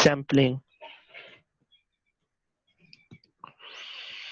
Sampling.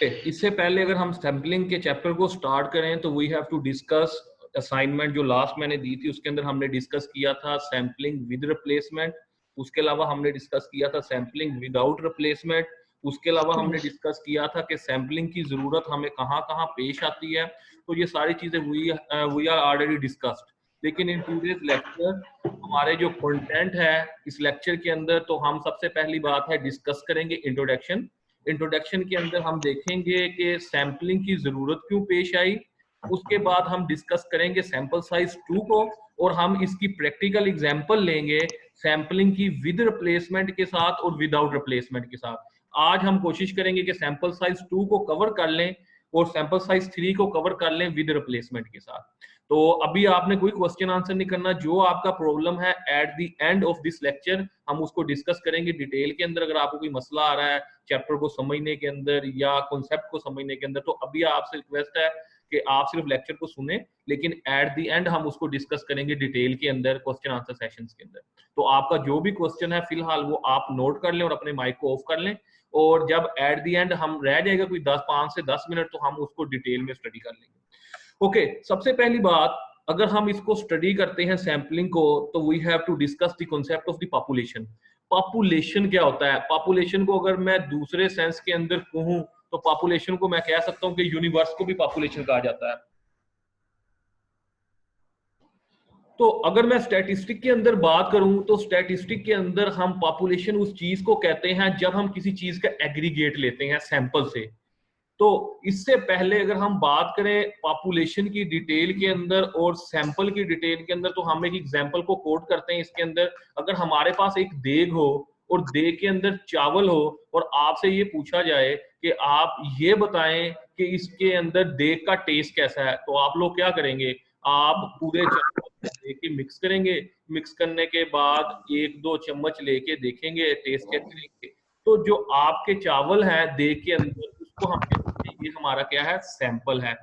इससे पहले अगर हम सैम्पलिंग के चैप्टर को स्टार्ट करें तो we have to discuss assignment जो लास्ट मैंने दी थी, उसके अंदर हमने डिस्कस किया था सैम्पलिंग विद रिप्लेसमेंट। उसके अलावा हमने डिस्कस किया था सैम्पलिंग विदाउट रिप्लेसमेंट। उसके अलावा हमने डिस्कस किया था कि सैम्पलिंग की जरूरत हमें कहाँ कहाँ पेश आती है। तो ये सारी चीजें वी आर ऑलरेडी डिस्कस्ड। लेकिन इन टूडेज लेक्चर हमारे जो कंटेंट है इस लेक्चर के अंदर, तो हम सबसे पहली बात है डिस्कस करेंगे इंट्रोडक्शन। इंट्रोडक्शन के अंदर हम देखेंगे कि सैम्पलिंग की जरूरत क्यों पेश आई। उसके बाद हम डिस्कस करेंगे सैंपल साइज 2 को, और हम इसकी प्रैक्टिकल एग्जांपल लेंगे सैम्पलिंग की विद रिप्लेसमेंट के साथ और विदाउट रिप्लेसमेंट के साथ। आज हम कोशिश करेंगे कि सैंपल साइज 2 को कवर कर लें और सैंपल साइज 3 को कवर कर लें विद रिप्लेसमेंट के साथ। तो अभी आपने कोई क्वेश्चन आंसर नहीं करना, जो आपका प्रॉब्लम है at the end of this lecture हम उसको डिस्कस करेंगे डिटेल के अंदर। अगर आपको कोई मसला आ रहा है चैप्टर को समझने के अंदर या कॉन्सेप्ट को समझने के अंदर, तो अभी आपसे रिक्वेस्ट है कि आप सिर्फ लेक्चर को सुने, लेकिन एट द एंड हम उसको डिस्कस करेंगे डिटेल के अंदर क्वेश्चन आंसर सेशंस के अंदर। तो आपका जो भी क्वेश्चन है फिलहाल वो आप नोट कर लें और अपने माइक को ऑफ कर लें, और जब एट द एंड हम रह जाएगा कोई 5 से 10 मिनट तो हम उसको डिटेल में स्टडी कर लेंगे। ओके, सबसे पहली बात, अगर हम इसको स्टडी करते हैं सैम्पलिंग को, तो we have to discuss the concept of the population. Population क्या होता है? पॉपुलेशन को अगर मैं दूसरे सेंस के अंदर कहूं तो पॉपुलेशन को मैं कह सकता हूं कि यूनिवर्स को भी पॉपुलेशन कहा जाता है। तो अगर मैं स्टैटिस्टिक के अंदर बात करूं तो स्टैटिस्टिक के अंदर हम पॉपुलेशन उस चीज को कहते हैं जब हम किसी चीज का एग्रीगेट लेते हैं सैंपल से। तो इससे पहले अगर हम बात करें पॉपुलेशन की डिटेल के अंदर और सैंपल की डिटेल के अंदर, तो हम एक एग्जांपल को कोट करते हैं इसके अंदर। अगर हमारे पास एक देग हो और देग के अंदर चावल हो और आपसे ये पूछा जाए कि आप ये बताएं कि इसके अंदर देग का टेस्ट कैसा है, तो आप लोग क्या करेंगे? आप पूरे चावल लेके मिक्स करेंगे। मिक्स करने के बाद 1-2 चम्मच लेके देखेंगे टेस्ट चेक करेंगे। तो जो आपके चावल है देग के अंदर, उसको हम कहते हैं ये हमारा क्या है? सैंपल है।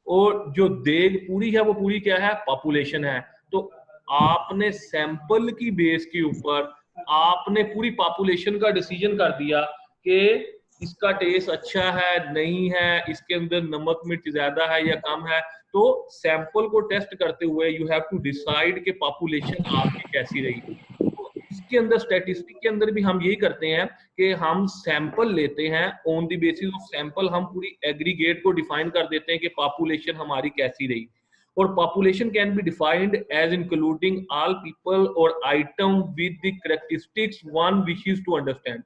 और जो देग पूरी है वो पूरी क्या है? पॉपुलेशन है। तो आपने सैंपल की बेस के ऊपर आपने पूरी पॉपुलेशन का डिसीजन कर दिया कि इसका टेस्ट अच्छा है नहीं है, इसके अंदर नमक मिर्च ज्यादा है या कम है। तो सैंपल को टेस्ट करते हुए यू हैव टू डिसाइड कि पॉपुलेशन आपकी कैसी रही। तो इसके अंदर स्टैटिस्टिक के अंदर भी हम यही करते हैं कि हम सैंपल लेते हैं, on the basis of sample हम पूरी एग्रीगेट को डिफाइन कर देते हैं कि पॉपुलेशन हमारी कैसी रही। और population can be defined as including all people or items with the characteristics one wishes to understand.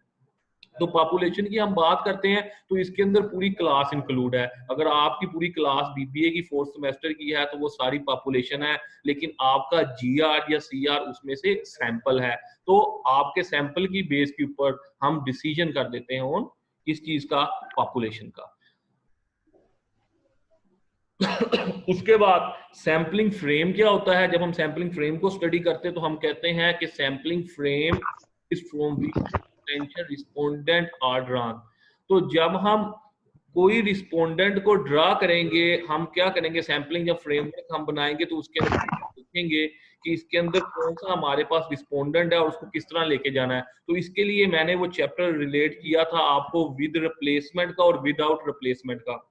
तो पॉपुलेशन की हम बात करते हैं तो इसके अंदर पूरी क्लास इंक्लूड है। अगर आपकी पूरी क्लास बीबीए की 4th सेमेस्टर की है तो वो सारी पॉपुलेशन है, लेकिन आपका जीआर या सीआर उसमें से सैंपल है। तो आपके सैंपल की बेस के ऊपर हम डिसीजन कर देते हैं ऑन इस चीज का, पॉपुलेशन का। उसके बाद सैंपलिंग फ्रेम क्या होता है? जब हम सैंपलिंग फ्रेम को स्टडी करते हैं तो हम कहते हैं कि sampling frame is from potential respondent are drawn. तो जब हम कोई रिस्पोंडेंट को ड्रा करेंगे, हम क्या करेंगे? सैंपलिंग जब फ्रेमवर्क हम बनाएंगे तो उसके अंदर देखेंगे कि इसके अंदर कौन सा हमारे पास रिस्पोंडेंट है और उसको किस तरह लेके जाना है। तो इसके लिए मैंने वो चैप्टर रिलेट किया था आपको विद रिप्लेसमेंट का और विदाउट रिप्लेसमेंट का,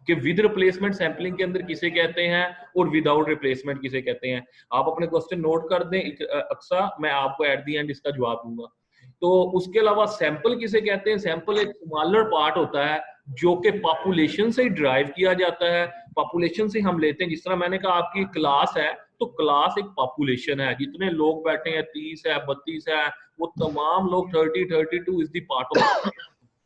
कि विद रिप्लेसमेंट सैंपलिंग के अंदर किसे कहते हैं और विदाउट रिप्लेसमेंट किसे कहते हैं। आप अपने क्वेश्चन नोट कर दें अक्सा, मैं आपको एट द एंड इसका जवाब दूंगा। तो उसके अलावा सैंपल किसे कहते हैं? सैंपल एक स्मॉलर पार्ट होता है जो कि पॉपुलेशन से ड्राइव किया जाता है। पॉपुलेशन से हम लेते हैं, जिस तरह मैंने कहा आपकी क्लास है तो क्लास एक पॉपुलेशन है, जितने लोग बैठे हैं 30 है 32 है, वो तमाम लोग 30-32 इज द पार्ट ऑफ।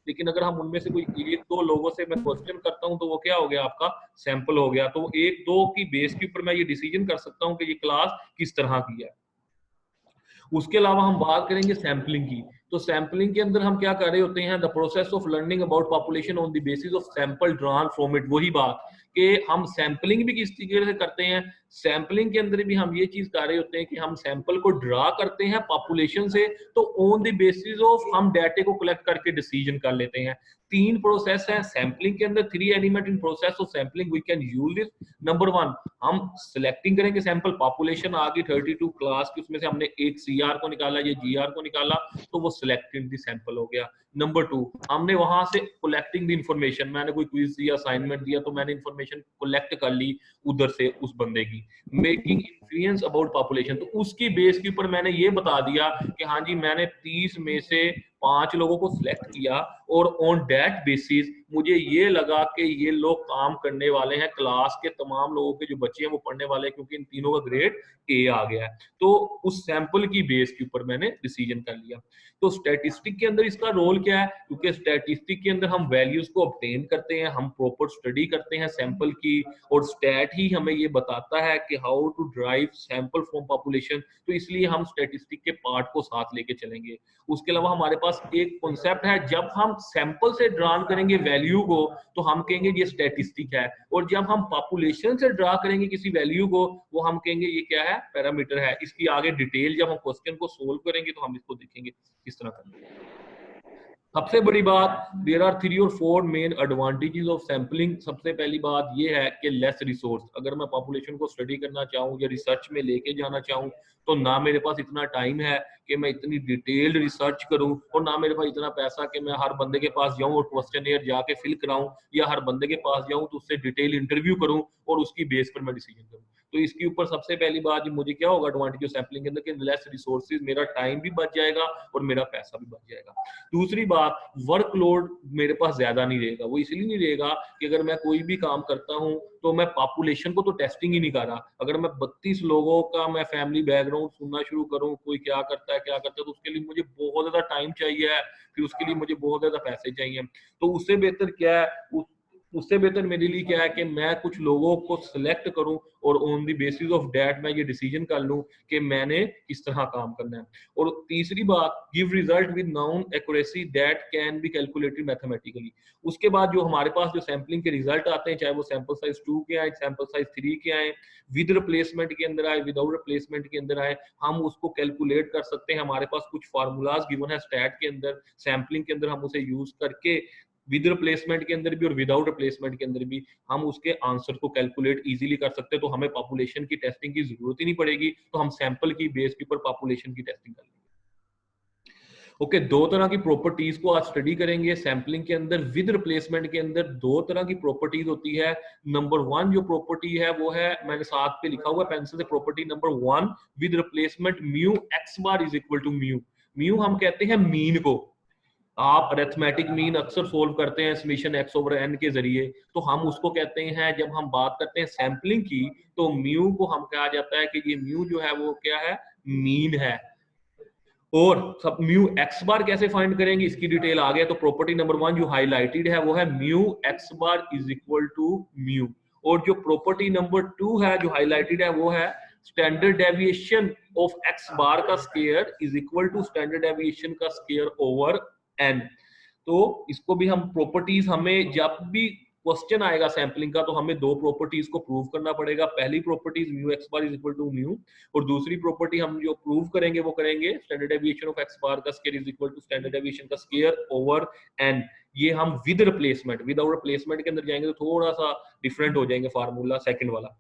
लेकिन अगर हम उनमें से कोई 1-2 लोगों से मैं क्वेश्चन करता हूं तो वो क्या हो गया? आपका सैंपल हो गया। तो 1-2 की बेस के ऊपर मैं ये डिसीजन कर सकता हूं कि ये क्लास किस तरह की है। उसके अलावा हम बात करेंगे सैंपलिंग की। तो सैम्पलिंग के अंदर हम क्या कर रहे होते हैं, the process of learning about population on the basis of sample drawn from it. वही बात कि हम सैंपलिंग भी किस तरीके से करते हैं, सैंपलिंग के अंदर भी हम ये चीज कर रहे होते हैं कि हम सैंपल को ड्रा करते हैं पॉपुलेशन से, तो ऑन द बेसिस ऑफ हम डाटे को कलेक्ट करके डिसीजन कर लेते हैं। तीन प्रोसेस है सैंपलिंग के अंदर, 3 element in process of sampling we can use this. Number 1 हम सिलेक्टिंग करेंगे सैंपल, पॉपुलेशन आ गई 32 क्लास की, उसमें से हमने एक सीआर को निकाला या जीआर को निकाला, तो वो सिलेक्टेड द सैंपल हो गया। नंबर 2 हमने वहां से कलेक्टिंग द इंफॉर्मेशन, मैंने कोई क्विज दिया, असाइनमेंट दिया, तो मैंने इंफॉर्मेशन कलेक्ट कर ली उधर से उस बंदे की। मेकिंग इन्फ्लुएंस अबाउट पॉपुलेशन, तो उसकी बेस के ऊपर मैंने ये बता दिया कि हाँ जी मैंने 30 में से 5 लोगों को सिलेक्ट किया और ऑन दैट बेसिस मुझे ये लगा कि ये लोग काम करने वाले हैं, क्लास के तमाम लोगों के जो बच्चे हैं वो पढ़ने वाले हैं, क्योंकि इन तीनों का ग्रेड ए आ गया है। तो उस सैंपल की बेस के ऊपर मैंने डिसीजन कर लिया। तो स्टैटिस्टिक के अंदर इसका रोल क्या है, क्योंकि स्टैटिस्टिक के अंदर हम वैल्यूज को ऑब्टेन करते हैं, हम प्रॉपर स्टडी करते हैं सैंपल की, और स्टैट ही हमें ये बताता है कि how to drive sample from population. तो इसलिए हम स्टैटिस्टिक के पार्ट को साथ लेके चलेंगे। उसके अलावा हमारे पास एक कॉन्सेप्ट है, जब हम सैंपल से ड्रा करेंगे वैल्यू को तो हम कहेंगे ये स्टैटिस्टिक है, और जब हम पॉपुलेशन से ड्रा करेंगे किसी वैल्यू को वो हम कहेंगे ये क्या है, पैरामीटर है। इसकी आगे डिटेल जब हम क्वेश्चन को सोल्व करेंगे तो हम इसको देखेंगे किस तरह करना। सबसे बड़ी बात, देयर आर 3 और 4 मेन एडवांटेजेस ऑफ सैंपलिंग। सबसे पहली बात ये है कि लेस रिसोर्स, अगर मैं पॉपुलेशन को स्टडी करना चाहूँ या रिसर्च में लेके जाना चाहूँ तो ना मेरे पास इतना टाइम है कि मैं इतनी डिटेल्ड रिसर्च करूँ, और ना मेरे पास इतना पैसा कि मैं हर बंदे के पास जाऊँ और क्वेश्चनएयर जाके फिल कराऊँ, या हर बंदे के पास जाऊँ तो उससे डिटेल इंटरव्यू करूँ और उसकी बेस पर मैं डिसीजन करूँ। तो इसके ऊपर सबसे पहली बात मुझे क्या होगा एडवांटेज सैंपलिंग के अंदर कि लेस रिसोर्सेज, मेरा टाइम भी बच जाएगा और मेरा पैसा भी बच जाएगा। दूसरी बात, वर्कलोड मेरे पास ज्यादा नहीं रहेगा। वो इसलिए नहीं रहेगा कि अगर मैं कोई भी काम करता हूं तो मैं पॉपुलेशन को तो टेस्टिंग ही नहीं कर रहा, अगर मैं 32 लोगों का मैं फैमिली बैकग्राउंड सुनना शुरू करूं, कोई क्या करता है तो उसके लिए मुझे बहुत ज्यादा टाइम चाहिए है, फिर उसके लिए मुझे बहुत ज्यादा पैसे चाहिए। तो उससे बेहतर क्या है, उससे बेहतर मेरे लिए क्या है कि मैं कुछ लोगों को सिलेक्ट करूं और on the basis of that मैं ये डिसीजन कर लूं कि मैंने किस तरह काम करना है। और तीसरी बात, give result with noun accuracy that can be calculated mathematically. उसके बाद जो हमारे पास जो सैंपलिंग के रिजल्ट आते हैं, चाहे वो सैंपल साइज 2 के आए, सैंपल साइज 3 के आए, विद रिप्लेसमेंट के अंदर आए, विदाउट रिप्लेसमेंट के अंदर आए, हम उसको कैलकुलेट कर सकते हैं। हमारे पास कुछ फार्मूलाज गिवन है स्टैट के अंदर, सैंपलिंग के अंदर हम उसे यूज करके विद रिप्लेसमेंट के अंदर भी और विदाउट रिप्लेसमेंट के अंदर भी हम उसके आंसर को कैलकुलेट इजीली कर सकते हैं। तो हमें पॉपुलेशन की टेस्टिंग की जरूरत ही नहीं पड़ेगी, तो हम सैंपल की बेस के ऊपर पॉपुलेशन की टेस्टिंग कर लेंगे। ओके, दो तरह की प्रॉपर्टीज को आज स्टडी करेंगे सैंपलिंग के अंदर। विद रिप्लेसमेंट के अंदर दो तरह की प्रॉपर्टीज होती है। नंबर 1 जो प्रॉपर्टी है वो है, मैंने साथ पे लिखा हुआ पेंसिल से, property number 1 with replacement mu x bar is equal to mu. Mu हम कहते हैं मीन को, आप अरिथमेटिक मीन अक्सर सोल्व करते हैं समेशन एक्स ओवर एन के जरिए, तो हम उसको कहते हैं, जब हम बात करते हैं सैंपलिंग की तो म्यू को हम कहा जाता है कि ये म्यू जो है वो क्या है, मीन है। और सब म्यू एक्स बार कैसे फाइंड करेंगे इसकी डिटेल आ गया। तो प्रॉपर्टी नंबर 1 जो हाईलाइटेड है वो है mu x bar is equal to mu. और जो प्रॉपर्टी नंबर 2 है जो हाईलाइटेड है वो है standard deviation of X bar का square is equal to standard deviation का स्क्वायर ओवर एन। तो इसको भी हम प्रॉपर्टीज, हमें जब भी क्वेश्चन आएगा सैंपलिंग का तो हमें दो प्रॉपर्टीज को प्रूव करना पड़ेगा। पहली property mu x bar is equal to mu, और दूसरी प्रॉपर्टी हम जो प्रूव करेंगे वो करेंगे standard deviation of X bar का square is equal to standard deviation का स्क्वायर ओवर एन। ये हम विद रिप्लेसमेंट, विदाउट रिप्लेसमेंट के अंदर जाएंगे तो थोड़ा सा डिफरेंट हो जाएंगे फार्मूला सेकंड वाला।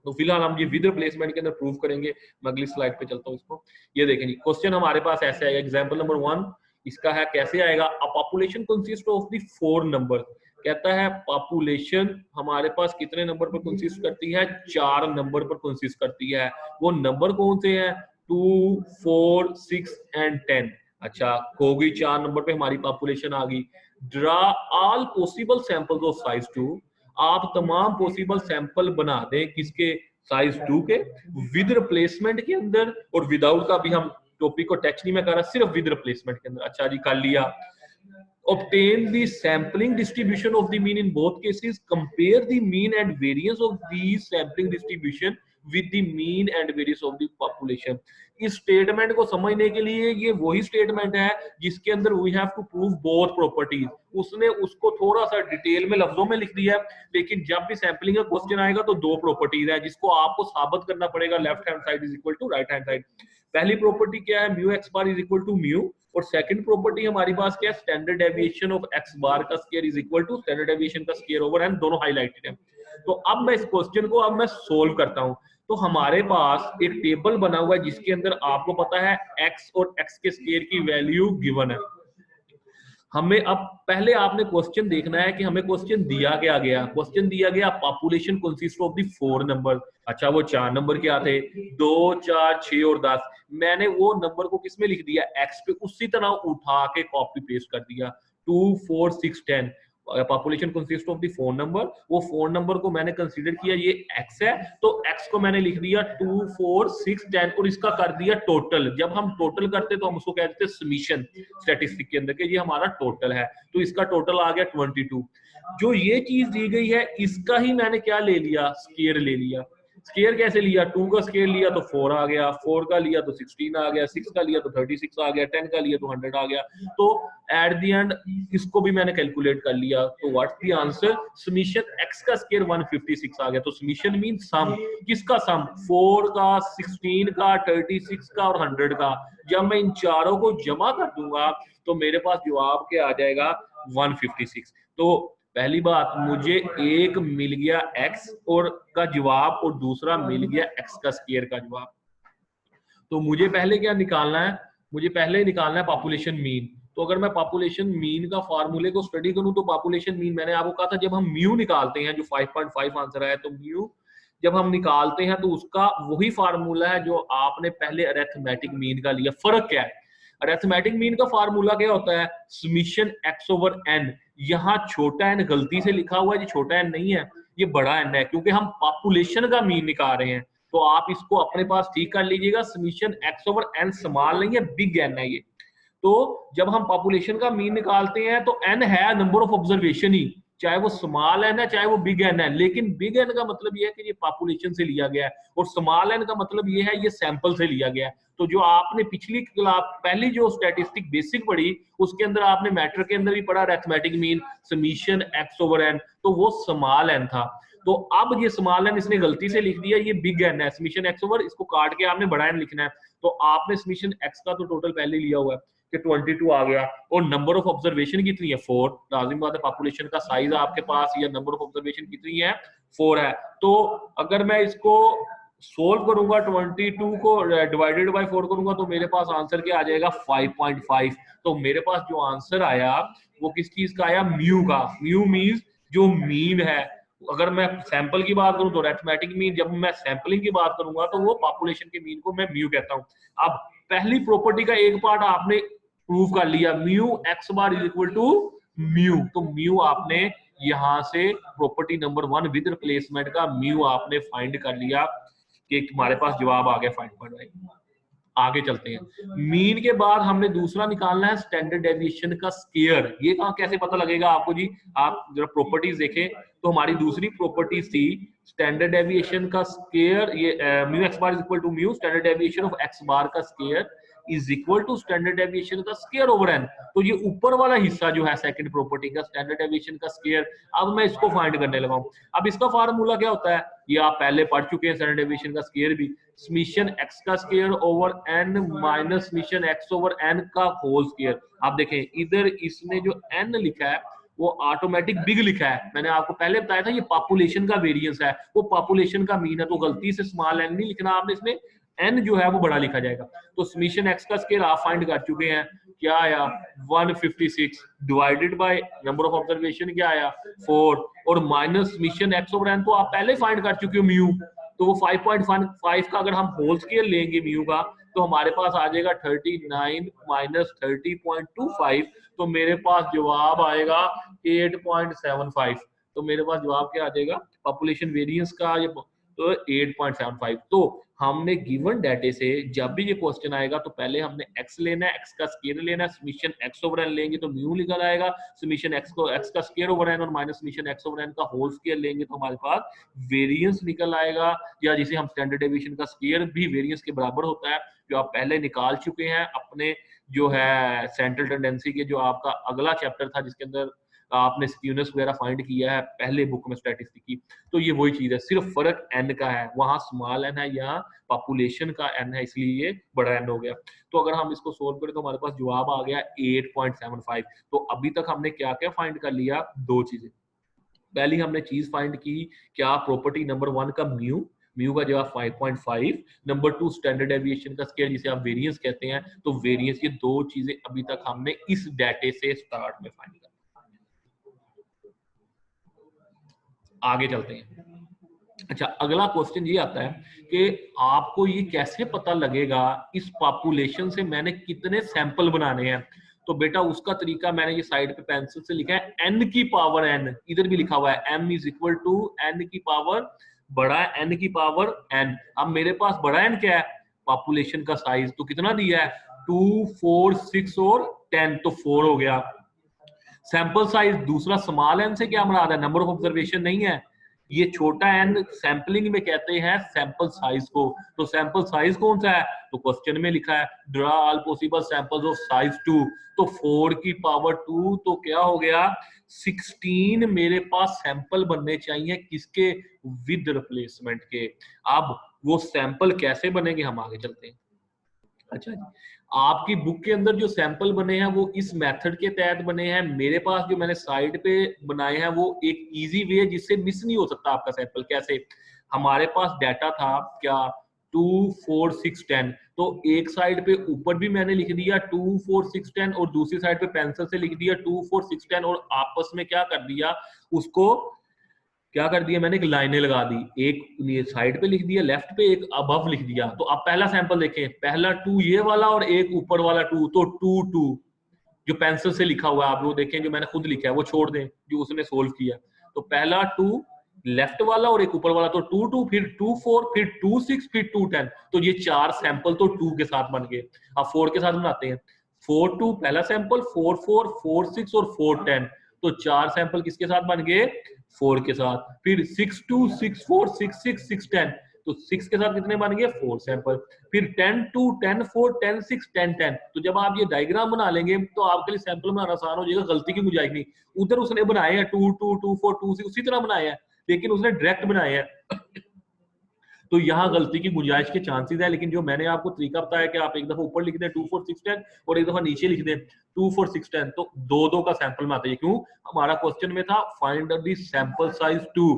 तो फिलहाल हम ये विद रिप्लेसमेंट के अंदर प्रूव करेंगे। मैं अगली स्लाइड पे चलता हूँ इसको। ये देखेंगे क्वेश्चन हमारे पास ऐसे आएगा, एग्जांपल नंबर 1 इसका है, कैसे आएगा, a population consist of the 4 number. कहता है पॉपुलेशन हमारे पास कितने नंबर पर कंसिस्ट करती है, 4 नंबर पर कंसिस्ट करती है। वो नंबर कौन से हैं, 2, 4, 6 एंड 10। अच्छा, हो गई 4 नंबर पे हमारी पॉपुलेशन आ गई। Draw all possible samples of size 2। आप तमाम पॉसिबल सैंपल बना दें किसके, साइज 2 के, विद रिप्लेसमेंट के अंदर, और विदाउट का भी हम टॉपिक को टच नहीं में कर रहा, सिर्फ विद रिप्लेसमेंट के अंदर। अच्छा जी, कर लिया। obtain the sampling distribution of the mean in both cases, compare the mean and variance of these sampling distribution with the mean and variance of the population. इस स्टेटमेंट को समझने के लिए ये वही स्टेटमेंट है जिसके अंदर we have to prove both properties. उसने उसको थोड़ा सा डिटेल में लफ्जों में लिख दिया, लेकिन जब भी सैंपलिंग का क्वेश्चन आएगा तो दो प्रॉपर्टीज है जिसको आपको साबित करना पड़ेगा, left hand side is equal to right hand side. पहली प्रॉपर्टी क्या है, mu x bar is equal to mu, और सेकंड प्रॉपर्टी हमारी पास क्या है, standard deviation of X bar का square is equal to standard deviation का स्क्वायर ओवर एन, दोनों हाईलाइटेड है। तो अब मैं इस क्वेश्चन को अब मैं सोल्व करता हूं। तो हमारे पास एक टेबल बना हुआ है जिसके अंदर आपको पता है x और x के स्क्वायर की वैल्यू गिवन है। हमें अब पहले आपने क्वेश्चन देखना है कि हमें क्वेश्चन दिया क्या गया। क्वेश्चन दिया गया population consist of the 4 number. अच्छा वो 4 नंबर क्या थे, 2, 4, 6 और 10। मैंने वो नंबर को किसमें लिख दिया, x पे, उसी तरह उठा के कॉपी पेस्ट कर दिया। 2, 4, 6, 10 population consist of the 4 number. वो 4 नंबर को मैंने कंसीडर किया ये x है, तो x को मैंने लिख दिया 2, 4, 6, 10 और इसका कर दिया टोटल। जब हम टोटल करते तो हम उसको कहते हैं समीशन स्टैटिस्टिक के अंदर कि ये हमारा टोटल है, तो इसका टोटल आ गया 22। जो ये चीज दी गई है इसका ही मैंने क्या ले लिया, स्क्वायर ले लिया। स्क्वायर कैसे लिया, 2 का स्क्वायर लिया तो 4 आ गया, 4 का लिया तो 16 आ गया, 6 का लिया तो 36 आ गया, 10 का लिया तो 100 आ गया। तो एट द एंड इसको भी मैंने कैलकुलेट कर लिया। तो what's the answer, summation x का स्क्वायर 156 आ गया। तो समीशन मीन सम, किसका सम, 4 का, 16 का, 36 का और 100 का। जब मैं इन चारों को जमा कर दूंगा तो मेरे पास जवाब क्या आ जाएगा, 156। तो पहली बात, मुझे एक मिल गया x और का जवाब और दूसरा मिल गया x का स्क्वायर का जवाब। तो मुझे पहले क्या निकालना है, मुझे पहले निकालना है पॉपुलेशन मीन। तो अगर मैं पॉपुलेशन मीन का फार्मूले को स्टडी करूं तो पॉपुलेशन मीन मैंने आपको कहा था जब हम म्यू निकालते हैं, जो 5.5 आंसर आया, तो म्यू जब हम निकालते हैं तो उसका वही फार्मूला है जो आपने पहले अरिथमेटिक मीन का लिया। फर्क क्या है, अरिथमेटिक मीन का फार्मूला क्या होता है, समीशन x ओवर n। यहाँ छोटा n गलती से लिखा हुआ है, ये छोटा n नहीं है, ये बड़ा n है, क्योंकि हम पॉपुलेशन का मीन निकाल रहे हैं। तो आप इसको अपने पास ठीक कर लीजिएगा, summation x over n small नहीं है, बिग n है ये। तो जब हम पॉपुलेशन का मीन निकालते हैं तो n है नंबर ऑफ ऑब्जर्वेशन ही, चाहे वो स्मॉल एन है चाहे वो बिग एन है, लेकिन बिग एन का मतलब ये है कि ये पॉपुलेशन से लिया गया है और स्मॉल एन का मतलब ये है ये सैंपल से लिया गया है। तो जो आपने पिछली क्लास पहली जो स्टैटिस्टिक बेसिक पढ़ी उसके अंदर आपने मैट्रिक के अंदर भी पढ़ा arithmetic mean summation x over N, तो वो स्मॉल एन था। तो अब ये स्मॉल एन इसने गलती से लिख दिया, ये बिग एन है, समीशन एक्स ओवर, इसको काट के आपने बड़ा एन लिखना है। तो आपने समीशन एक्स का तो टोटल पहले लिया हुआ है कि 22 आ गया, और नंबर ऑफ ऑब्जर्वेशन कितनी है, 4। लाजिम बात है पॉपुलेशन का साइज आपके पास या नंबर ऑफ ऑब्जर्वेशन कितनी है, 4 है। तो अगर मैं इसको सोल्व करूंगा 22 को डिवाइडेड बाय 4 करूंगा तो मेरे पास आंसर क्या आ जाएगा, 5.5। तो मेरे पास जो आंसर आया वो किस चीज का आया, म्यू का। म्यू मींस जो मीन है। अगर मैं सैंपल की बात करूं तो अरिथमेटिक मीन, जब मैं सैंपलिंग की बात करूंगा तो वो पॉपुलेशन के मीन को मैं म्यू कहता हूं। अब पहली प्रॉपर्टी का एक पार्ट आपने प्रूव कर लिया, mu x bar is equal to mu. तो म्यू आपने यहां से प्रॉपर्टी नंबर 1 विद रिप्लेसमेंट का म्यू आपने फाइंड कर लिया कि हमारे पास जवाब आ गया 5.5। आगे चलते हैं, मीन के बाद हमने दूसरा निकालना है स्टैंडर्ड डेविएशन का स्क्वायर। ये कहां कैसे पता लगेगा आपको जी, आप जरा प्रॉपर्टीज देखें तो हमारी दूसरी प्रॉपर्टीज थी स्टैंडर्ड डेविएशन का स्क्वायर, ये mu x bar is equal to mu standard deviation of X bar का square is equal to standard deviation का स्क्वायर ओवर एन। तो ये ऊपर वाला हिस्सा जो है सेकंड प्रॉपर्टी का स्टैंडर्ड डेविएशन का स्क्वायर, अब मैं इसको फाइंड करने लगा हूं। अब इसका फार्मूला क्या होता है, ये आप पहले पढ़ चुके हैं, स्टैंडर्ड डेविएशन का स्क्वायर भी समीशन एक्स का square over n minus summation x over n का होल स्क्वायर। आप देखें इधर इसने जो एन लिखा है वो ऑटोमेटिक बिग लिखा है, मैंने आपको पहले बताया था ये पॉपुलेशन का वेरिएंस है, वो पॉपुलेशन का मीन है, तो गलती से स्मॉल एन नहीं लिखना आपने, इसमें एन जो है वो बड़ा लिखा जाएगा। तो समीशन एक्स का स्क्वायर आप फाइंड कर चुके हैं, क्या आया 156 divided by number of observation क्या आया 4, और minus summation x over N तो आप पहले फाइंड कर चुके हो म्यू, तो वो 5.5 का अगर हम होल स्क्वायर लेंगे म्यू का तो हमारे पास आ जाएगा 39 माइनस 30.25, तो मेरे पास जवाब आएगा 8.75। तो मेरे पास जवाब क्या आ जाएगा पॉपुलेशन वेरिएंस का, ये तो 8.75। तो हमने गिवन डाटे से जब भी ये क्वेश्चन आएगा तो पहले हमने x लेना है, x का स्क्वायर लेना है, समीशन x ओवर n लेंगे तो म्यू निकल आएगा, समीशन x को x का स्क्वायर ओवर n और minus summation x over n का होल स्क्वायर लेंगे तो हमारे पास वेरिएंस निकल आएगा, या जिसे हम स्टैंडर्ड डेविएशन का स्क्वायर भी वेरिएंस के बराबर होता है, जो आप पहले निकाल चुके हैं अपने जो है सेंट्रल टेंडेंसी के, जो आपका अगला चैप्टर था जिसके अंदर आपने स्क्यूनेस वगैरह फाइंड किया है पहले बुक में स्टैटिस्टिक की। तो ये वही चीज है, सिर्फ फर्क n का है, वहां स्मॉल n है, यहाँ पॉपुलेशन का n है, इसलिए ये बड़ा n हो गया। तो अगर हम इसको सोल्व करें तो हमारे पास जवाब आ गया 8.75। तो अभी तक हमने क्या क्या फाइंड कर लिया, दो चीजें। पहली हमने चीज फाइंड की, क्या प्रॉपर्टी नंबर 1 का म्यू, म्यू का जवाब 5.5, नंबर 2 स्टैंडर्ड डेविएशन का स्केल जिसे आप वेरिएंस कहते हैं, तो वेरिएंस, ये दो चीजें अभी तक हमने इस डाटे से स्टार्ट में फाइंड कर। आगे चलते हैं। अच्छा, अगला क्वेश्चन ये आता है कि आपको ये कैसे पता लगेगा इस पॉपुलेशन से मैंने कितने सैंपल बनाने हैं। तो बेटा उसका तरीका मैंने ये साइड पे पेंसिल से लिखा है, n की पावर n, इधर भी लिखा हुआ है m is equal to n की पावर बड़ा n की पावर n। अब मेरे पास बड़ा n क्या है, पॉपुलेशन का साइज, तो कितना दिया है 2, 4, 6 और 10, तो 4 हो गया। सैंपल साइज दूसरा स्मॉल n से क्या मुराद है, नंबर ऑफ ऑब्जर्वेशन नहीं है, ये छोटा n सैंपलिंग में कहते हैं सैंपल साइज को। तो सैंपल साइज कौन सा है, तो क्वेश्चन में लिखा है draw all possible samples of size 2, तो 4 की पावर 2, तो क्या हो गया 16 मेरे पास सैंपल बनने चाहिए, किसके, विद रिप्लेसमेंट के। अब वो सैंपल कैसे बनेंगे हम आगे चलते हैं। अच्छा जी, आपकी बुक के अंदर जो सैंपल बने हैं वो इस मेथड के तहत बने हैं। मेरे पास जो मैंने साइड पे बनाए हैं वो एक इजी वे है जिससे मिस नहीं हो सकता आपका सैंपल। कैसे, हमारे पास डाटा था क्या 2, 4, 6, 10, तो एक साइड पे ऊपर भी मैंने लिख दिया 2, 4, 6, 10 और दूसरी साइड पे पेंसिल से लिख दिया 2, 4, 6, 10 और आपस में क्या कर दिया, उसको क्या कर दिया मैंने, एक लाइनें लगा दी, एक साइड पे लिख दिया, लेफ्ट पे एक अबव लिख दिया। तो अब पहला सैंपल देखें, पहला 2 ये वाला और एक ऊपर वाला 2, तो 2, 2 जो पेंसिल से लिखा हुआ है आप वो देखें, जो मैंने खुद लिखा है वो छोड़ दें जो उसने सोल्व किया। तो पहला 2 लेफ्ट वाला और एक ऊपर वाला, तो 2, 2, फिर 2, 4, फिर 2, 6, फिर 2, 10, तो ये 4 सैंपल तो 2 के साथ बन गए। अब 4 के साथ बनाते हैं, 4, 2 पहला सैंपल, 4, 4, 4, 6 और 4, 10, तो 4 सैंपल किसके साथ बन गए, 4 के साथ। फिर 6, 2, 6, 4, 6, 6, 6, 10, तो 6 के साथ कितने बन गए, 4 सैंपल। फिर 10, 2, 10, 4, 10, 6, 10, 10, तो जब आप ये डायग्राम बना लेंगे तो आपके लिए सैंपल बनाना आसान हो जाएगा, गलती की गुंजाइश नहीं। उधर उसने बनाए हैं 2, 2, 2, 4, 2, 6 उसी तरह बनाए हैं, लेकिन उसने डायरेक्ट बनाए हैं तो यहाँ गलती की गुंजाइश के चांसेस है। लेकिन जो मैंने आपको तरीका बताया कि आप एक दफा ऊपर लिख दें 2, 4, 6, 10 और एक दफा नीचे लिख दें 2, 4, 6, 10, तो दो दो का सैंपल में आता है। क्यों, हमारा क्वेश्चन में था फाइंड द सैंपल साइज 2,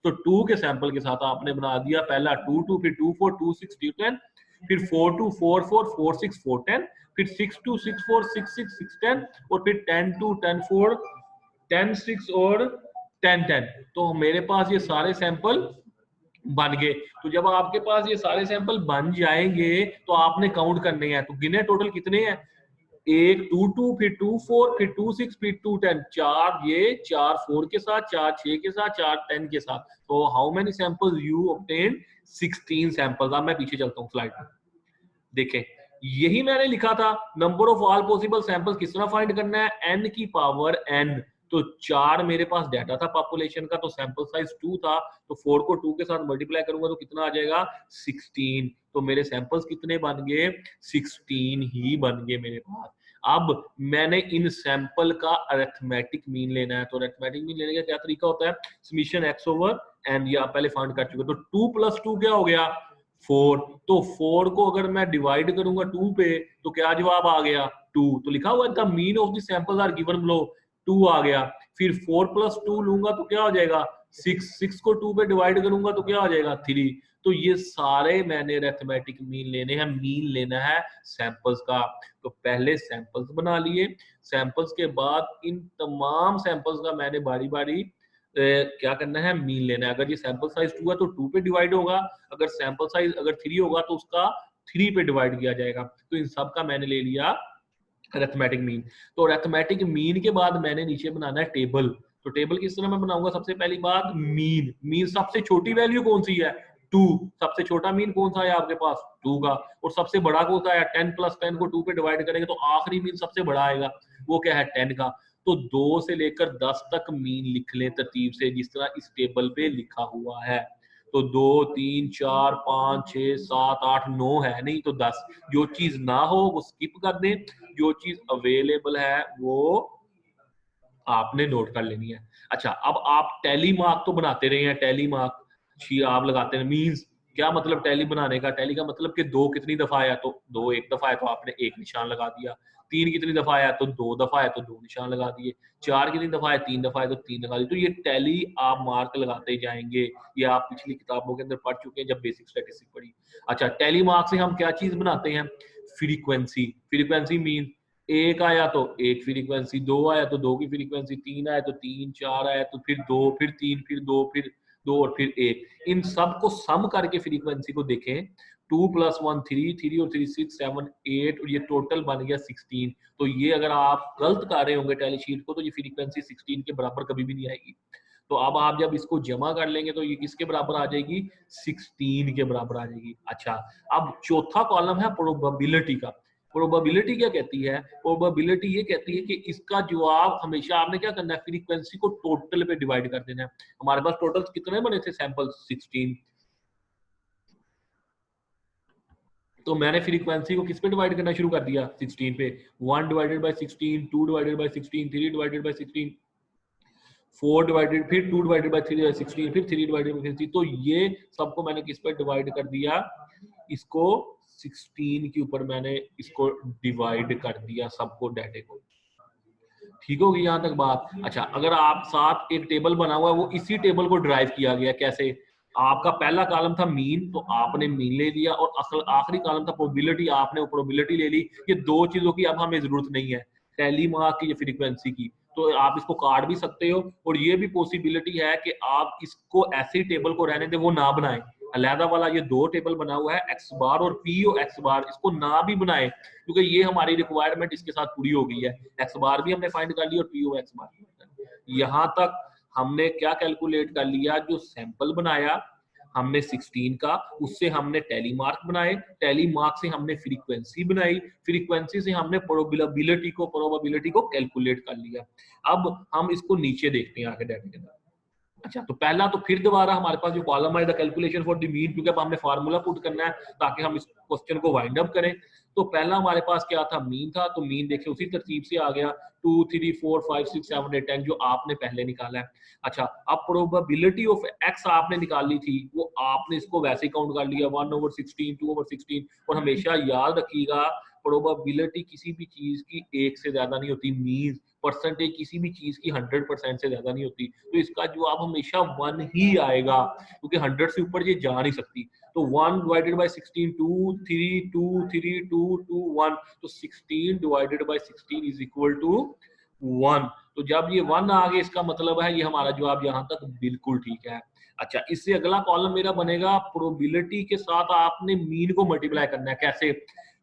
तो 2 के सैंपल के साथ आपने बना दिया पहला 2, 2, फिर 2, 4, 2, 6, 2, 10, फिर 4, 2, 4, 4, 4, 6, 4, 10, फिर 6, 2, 6, 4, 6, 6, 6, 10 और फिर 10, 2, 10, 4, 10, 6 और 10, 10, तो मेरे पास ये सारे सैंपल बन गए। तो जब आपके पास ये सारे सैंपल बन जाएंगे तो आपने काउंट करने हैं, तो गिने टोटल कितने हैं, 1, 2, 2, फिर 2, 4, फिर 2, 6, फिर 2, 10, 4 ये, 4 4 के साथ, 4 6 के साथ, 4 10 के साथ। तो how many samples you obtain, 16 samples. अब मैं पीछे चलता हूँ स्लाइड में, देखें यही मैंने लिखा था, number of all possible samples किस तरह फाइंड करना है, n की पावर n। तो 4 मेरे पास डाटा था पॉपुलेशन का, तो सैंपल साइज 2 था, तो 4 को 2 के साथ मल्टीप्लाई करूंगा तो कितना आ जाएगा 16। तो मेरे सैंपल्स कितने बन गए, 16 ही बन गए मेरे पास। अब मैंने इन सैंपल का अरिथमेटिक मीन लेना है, तो अरिथमेटिक मीन लेने का क्या तरीका होता है, समीशन x ओवर n, ये आप पहले फाइंड कर चुके। तो 2 + 2 क्या हो गया 4, तो 4 को अगर मैं डिवाइड करूंगा 2 पे तो क्या जवाब आ गया 2, तो लिखा हुआ है the mean of the samples are given below, 2 आ गया। फिर 4 + 2 लूंगा तो क्या हो जाएगा 6, 6 को 2 पे डिवाइड करूंगा तो क्या हो जाएगा 3। तो ये सारे मैंने अरिथमेटिक मीन लेने हैं, मीन लेना है सैंपल्स का। तो पहले सैंपल्स बना लिए, सैंपल्स के बाद इन तमाम सैंपल्स का मैंने बारी बारी क्या करना है, मीन लेना है। अगर ये सैंपल साइज 2 है तो 2 पे डिवाइड होगा, अगर सैंपल साइज अगर 3 होगा तो उसका 3 पे डिवाइड किया जाएगा। तो इन सब का मैंने ले लिया अरिथमेटिक मीन। तो अरिथमेटिक मीन के बाद मैंने नीचे बनाना है टेबल। तो टेबल किस तरह मैं बनाऊंगा, सबसे पहली बात मीन, मीन सबसे छोटी वैल्यू कौन सी है 2, सबसे छोटा मीन कौन सा है आपके पास 2 का, और सबसे बड़ा कौन सा है 10 + 10 को 2 पे डिवाइड करेंगे तो आखिरी मीन सबसे बड़ा आएगा, वो क्या है 10 का। तो 2 से लेकर 10 तक मीन लिख लें तरतीब से जिस तरह इस टेबल पे लिखा हुआ है। तो 2 3 4 5 6 7 8 9 है नहीं तो 10। जो चीज ना हो वो स्किप कर दें, जो चीज अवेलेबल है वो आपने नोट कर लेनी है। अच्छा, अब आप टैली मार्क तो बनाते रहे हैं, टैली मार्क आप लगाते हैं, मींस क्या मतलब टैली बनाने का, टैली का मतलब कि 2 कितनी दफा आया तो 2 एक दफा है तो आपने एक निशान लगा दिया, 3 कितनी दफा आया तो 2 दफा है तो 2 निशान लगा दिए, 4 कितनी दफा है 3 दफा है तो 3 लगा दिए। तो ये टैली आप मार्क लगाते जाएंगे, ये आप पिछली किताबों के अंदर पढ़ चुके हैं जब बेसिक स्टैटिस्टिक्स पढ़ी। अच्छा, टैली मार्क से हम क्या चीज बनाते हैं, फ्रीक्वेंसी। फ्रीक्वेंसी मीन एक आया तो एक फ्रीक्वेंसी, 2 आया तो 2 की फ्रीक्वेंसी, 3 आया तो 3, 4 आया तो फिर 2, फिर 3, फिर 2, फिर 2 और फिर 1। इन सब को सम करके फ्रीक्वेंसी को देखें, 2 + 1 3, 3 और 3 6 7 8 और ये टोटल बन गया 16। तो ये अगर आप गलत कर रहे होंगे टैली शीट को तो ये फ्रीक्वेंसी 16 के बराबर कभी भी नहीं आएगी। तो अब आप जब इसको जमा कर लेंगे तो ये किसके बराबर आ जाएगी, 16 के बराबर आ जाएगी। अच्छा, अब चौथा कॉलम है प्रोबेबिलिटी का। प्रोबेबिलिटी क्या कहती है, प्रोबेबिलिटी ये कहती है कि इसका जवाब हमेशा आपने क्या करना है, फ्रीक्वेंसी को टोटल पे डिवाइड कर देना है। हमारे पास टोटल कितने बने थे सैंपल 16, तो मैंने फ्रीक्वेंसी को किस पे डिवाइड करना शुरू कर दिया 16 पे। 1 divided by 16, 2 divided by 16, 3 divided by 16, 4 divided, फिर 2 डिवाइडेड बाय 3 16, फिर 3 डिवाइडेड बाय 16। तो ये सबको मैंने किस पर डिवाइड कर दिया, इसको 16 के ऊपर मैंने इसको डिवाइड कर दिया सबको, डाटे को। ठीक होगी यहाँ तक बात। अच्छा, अगर आप साथ एक टेबल बना हुआ है, वो इसी टेबल को ड्राइव किया गया कैसे, आपका पहला कॉलम था मीन, तो आपने मीन ले लिया, और आखिरी कॉलम था प्रोबेबिलिटी, आपने वो प्रोबेबिलिटी ले ली। ये दो चीजों की अब हमें जरूरत नहीं है, टैली मार्क की या फ्रीक्वेंसी की, तो आप इसको काट भी सकते हो। और ये भी पॉसिबिलिटी है कि आप इसको ऐसे टेबल को रहने दें, वो ना बनाए, अलहदा वाला ये दो टेबल बना हुआ है एक्स बार और पी ओ एक्स बार, इसको ना भी बनाए क्योंकि ये हमारी रिक्वायरमेंट इसके साथ पूरी हो गई है। एक्स बार भी हमने फाइंड कर लिया और पी ओ एक्स बार। यहाँ तक हमने क्या कैलकुलेट कर लिया, जो सैंपल बनाया हमने 16 का, उससे हमने टैली मार्क बनाए, टैली मार्क से हमने फ्रीक्वेंसी बनाई, फ्रीक्वेंसी से हमने प्रोबेबिलिटी को कैलकुलेट कर लिया। अब हम इसको नीचे देखते हैं आगे डाटा के अंदर। अच्छा, तो पहला तो फिर दोबारा हमारे पास जो कॉलम है the calculation for the mean, क्योंकि अब हमने फार्मूला पुट करना है ताकि हम इस क्वेश्चन को वाइंड अप करें। तो पहला हमारे पास क्या था, मीन था, तो मीन देखिए उसी तरतीब से आ गया 2 3 4 5 6 7 8 10 जो आपने पहले निकाला है। अच्छा, अब प्रोबेबिलिटी ऑफ एक्स आपने निकाली थी, वो आपने इसको वैसे ही काउंट कर लिया 1/16 2/16। और हमेशा याद रखिएगा प्रोबेबिलिटी किसी भी चीज की एक से ज्यादा नहीं होती, मीन परसेंटेज किसी भी चीज की 100% से ज्यादा नहीं होती। तो इसका जवाब हमेशा 1 ही आएगा क्योंकि 100 से ऊपर ये जा नहीं सकती। तो 1 डिवाइडेड बाय 16 2 3 2 3 2 2 1, तो 16 divided by 16 is equal to 1। तो जब ये 1 आ गया इसका मतलब है ये हमारा जवाब यहाँ तक बिल्कुल ठीक है। अच्छा, इससे अगला कॉलम मेरा बनेगा प्रोबेबिलिटी के साथ आपने मीन को मल्टीप्लाई करना है। कैसे,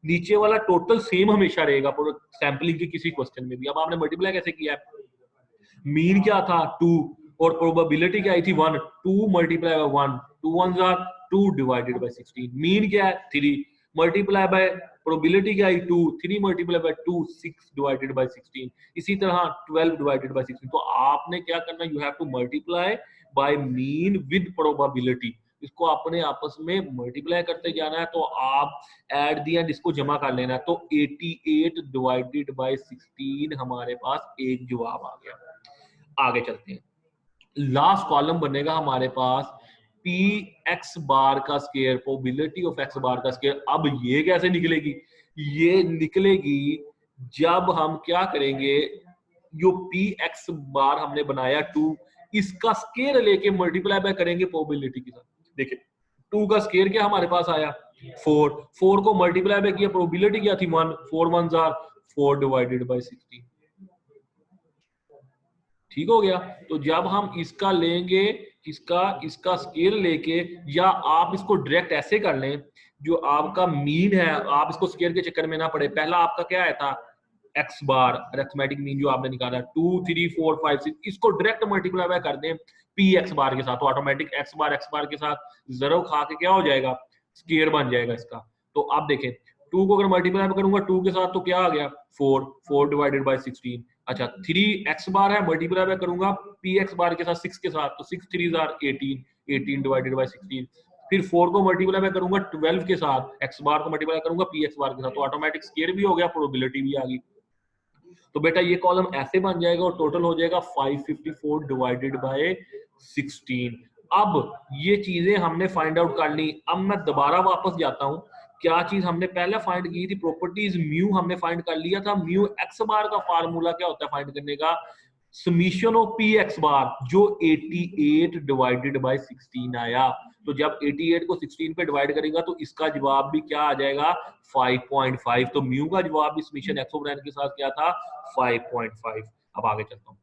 नीचे वाला टोटल सेम हमेशा रहेगा सैंपलिंग के किसी क्वेश्चन में भी। अब आपने मल्टीप्लाई कैसे किया है, मीन क्या था 2 और प्रोबेबिलिटी क्या आई थी 1, 2 मल्टीप्लाई बाय 1, 2 1s आर 2 डिवाइडेड बाय 16। मीन क्या है 3 मल्टीप्लाई बाय प्रोबेबिलिटी क्या आई 2, 3 मल्टीप्लाई बाय 2 6 डिवाइडेड बाय 16। इसी तरह 12 डिवाइडेड बाय 16। तो आपने क्या करना, you have to multiply by mean with probability, इसको अपने आपस में मल्टीप्लाई करते जाना है। तो आप एट दी एंड इसको जमा कर लेना है। तो 88 डिवाइडेड बाय 16 हमारे पास एक जवाब आ गया। आगे चलते हैं, लास्ट कॉलम बनेगा हमारे पास पी एक्स बार का square, probability of X bar का स्केयर। अब ये कैसे निकलेगी, ये निकलेगी जब हम क्या करेंगे, जो पी एक्स बार हमने बनाया 2, इसका स्केयर लेके मल्टीप्लाई बाय करेंगे प्रोबेबिलिटी के साथ। देखिए 2 का स्केयर क्या हमारे पास आया 4, 4 को मल्टीप्लाई बाय किया, प्रोबेबिलिटी क्या थी 1, 4 1s आर 4 डिवाइडेड बाय 16। ठीक हो गया। तो जब हम इसका लेंगे, इसका स्केल लेके, या आप इसको डायरेक्ट ऐसे कर लें, जो आपका मीन है आप इसको स्केल के चक्कर में ना पड़े। पहला आपका क्या आया था एक्स बार अरिथमेटिक मीन जो आपने निकाला 2 3 4 5 6 इसको डायरेक्ट मल्टीप्लाई कर दें पी एक्स बार के साथ, तो ऑटोमेटिक एक्स बार के साथ जरब खा के क्या हो जाएगा, स्केयर बन जाएगा इसका। तो आप देखें 2 को अगर मल्टीप्लाई करूंगा 2 के साथ तो क्या आ गया 4, 4 डिवाइडेड बाय 16। अच्छा 3 एक्स बार है, मल्टीप्लाई करूंगा पी एक्स बार के साथ 6 के साथ, तो 6 3 आर 18, 18 डिवाइडेड बाय 16। फिर 4 को मल्टीप्लाई करूंगा 12 के साथ, एक्स बार को मल्टीप्लाई करूंगा पी एक्स बार के साथ, तो ऑटोमेटिक स्केयर भी हो गया, प्रोबेबिलिटी भी आ गई। तो बेटा ये कॉलम ऐसे बन जाएगा और टोटल हो जाएगा 554 डिवाइडेड बाय 16। अब ये चीजें हमने फाइंड आउट कर ली। अब मैं दोबारा वापस जाता हूं, क्या चीज हमने पहले फाइंड की थी, प्रॉपर्टीज म्यू हमने फाइंड कर लिया था। म्यू एक्स बार का फार्मूला क्या होता है फाइंड करने का, समीशन ऑफ पी एक्स बार, जो 88 डिवाइडेड बाय 16 आया। तो जब 88 को 16 पे डिवाइड करेगा तो इसका जवाब भी क्या आ जाएगा 5.5। तो म्यू का जवाब भी समीशन एक्स ऑफ एन के साथ क्या था 5.5। अब आगे चलता हूं,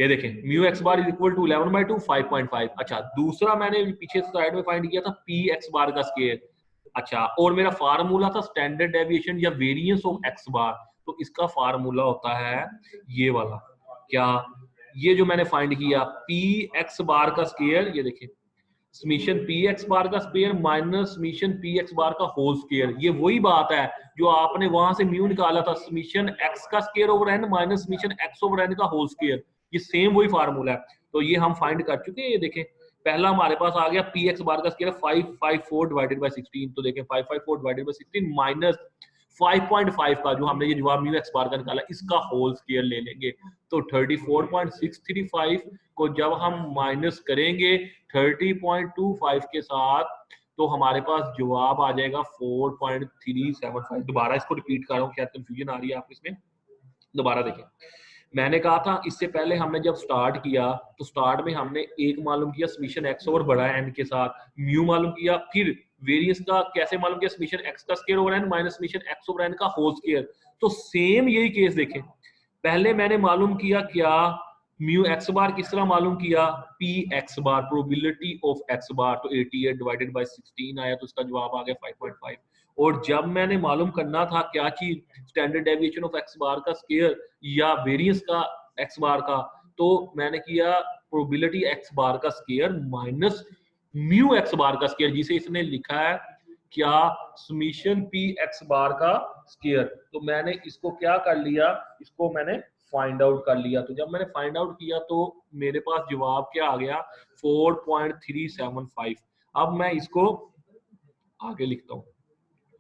ये देखें mu x bar is equal to 11/2 5.5। अच्छा दूसरा मैंने पीछे स्लाइड में फाइंड किया था पी एक्स बार का स्केयर। अच्छा और मेरा फार्मूला था स्टैंडर्ड डेविएशन या वेरिएंस ऑफ एक्स बार, तो इसका फार्मूला होता है ये वाला, क्या ये जो मैंने फाइंड किया पी एक्स बार का स्केयर, ये देखिए समीशन पी एक्स बार का square minus summation P X bar का होल स्क्वायर, ये वही बात है जो आपने वहां से म्यू निकाला था, समीशन एक्स का square over n minus summation x over n का होल स्क्वायर, ये सेम वही फार्मूला है। तो ये हम फाइंड कर चुके हैं। ये देखें पहला हमारे पास आ गया पी एक्स बार का स्क्वायर 554 डिवाइडेड बाय 16, तो देखें 554 डिवाइडेड बाय 16 माइनस 5.5 का जो हमने ये जवाब म्यू एक्स बार का निकाला इसका होल स्क्वायर ले लेंगे, तो 34.635 को जब हम माइनस करेंगे 30.25 के साथ तो हमारे पास जवाब आ जाएगा 4.375। दोबारा इसको रिपीट कर रहा हूँ, क्या कंफ्यूजन आ रही है आप इसमें, दोबारा देखें। मैंने कहा था इससे पहले हमने जब स्टार्ट किया तो स्टार्ट में हमने एक मालूम किया समीशन एक्स ओवर बड़ा एन के साथ, म्यू मालूम किया, फिर वेरिएंस का कैसे मालूम किया समीशन एक्स का square over n minus summation x over n का होल स्क्वायर। तो सेम यही केस देखें, पहले मैंने मालूम किया क्या म्यू एक्स बार, किस तरह मालूम किया P X bar, probability of X bar, तो 88 डिवाइडेड बाय 16 आया तो इसका जवाब आ गया 5.5। और जब मैंने मालूम करना था क्या चीज standard deviation of X bar का स्क्वायर या वेरिएंस का एक्स बार का, तो मैंने किया प्रोबेबिलिटी एक्स बार का square minus mu x bar का स्क्वायर, जिसे इसने लिखा है क्या समीशन पी एक्स बार का स्क्वायर। तो मैंने इसको क्या कर लिया, इसको मैंने फाइंड आउट कर लिया। तो जब मैंने फाइंड आउट किया तो मेरे पास जवाब क्या आ गया 4.375। अब मैं इसको आगे लिखता हूँ,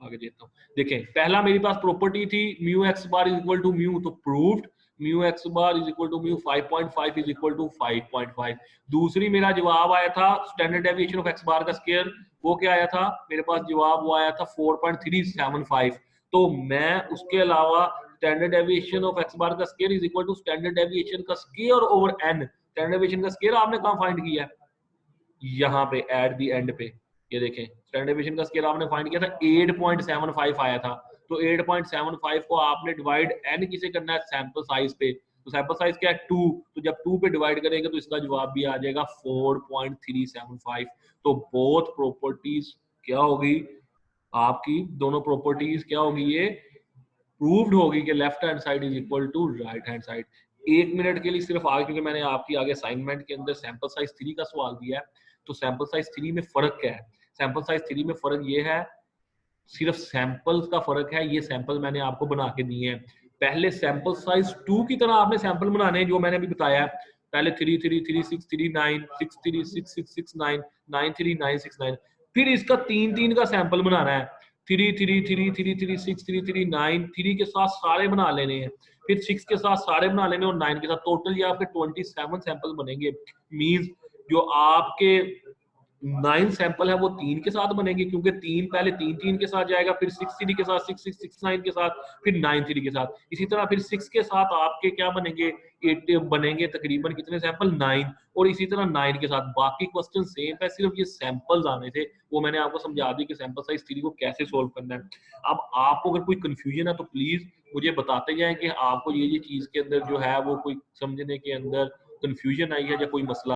आगे देता हूँ। देखें पहला मेरे पास प्रॉपर्टी थी mu x bar is equal to mu, तो proved mu x bar is equal to mu 5.5 is equal to 5.5। दूसरी मेरा जवाब आया था standard deviation of X bar का स्क्वायर, वो क्या आया था मेरे पास जवाब, वो आया था 4.375। तो मैं उसके अलावा standard deviation of X bar का square is equal to standard deviation का square over N, standard deviation का स्क्वायर आपने कहां फाइंड किया है, यहाँ पे एट द एंड पे। ये देखें स्टैंडर्ड डेविएशन का स्केल आपने फाइंड किया था 8.75 आया था, तो 8.75 को आपने डिवाइड एन किसे करना है सैंपल साइज पे, तो सैंपल साइज क्या है 2, तो जब 2 पे डिवाइड करेंगे तो इसका जवाब भी आ जाएगा 4.375। तो बोथ प्रॉपर्टीज क्या होगी आपकी, दोनों प्रॉपर्टीज क्या होगी, ये प्रूव्ड होगी कि left hand side is equal to right hand side. एक मिनट के लिए सिर्फ आगे, क्योंकि मैंने आपकी आगे असाइनमेंट के अंदर सैंपल साइज 3 का सवाल दिया है, तो सैंपल साइज 3 में फर्क क्या है, सैंपल साइज 3 में फर्क ये है सिर्फ सैंपल्स का फर्क है। ये सैंपल मैंने आपको बना के दिए हैं, पहले सैंपल साइज 2 की तरह आपने सैंपल बनाने हैं जो मैंने अभी बताया, पहले 3 3 3 6 3 9 6 3 6 6 6 9 9 3 9 6 9, फिर इसका 3 3 का सैंपल बनाना है, 3 3 3 3 3 6 3 3 9 3 के साथ सारे बना लेने हैं, फिर 6 के साथ सारे बना लेने और 9 के साथ, टोटल ये आपके 27 सैंपल बनेंगे। मींस जो आपके 9 सैंपल है वो 3 के साथ बनेंगे, क्योंकि 3 पहले 3 3 के साथ जाएगा, फिर 6 3 के साथ 6 6 6 9 के साथ, फिर 9 3 के साथ, इसी तरह फिर 6 के साथ आपके क्या बनेंगे 8 बनेंगे, तकरीबन कितने सैंपल 9, और इसी तरह 9 के साथ बाकी क्वेश्चन सेम है, सिर्फ ये सैंपल्स आने थे वो मैंने आपको समझा दी कि सैंपल साइज 3 को कैसे सोल्व करना है। अब आपको अगर कोई कंफ्यूजन है तो प्लीज मुझे बताते जाएं कि आपको ये चीज के अंदर जो है वो कोई समझने के अंदर कंफ्यूजन आई है या कोई मसला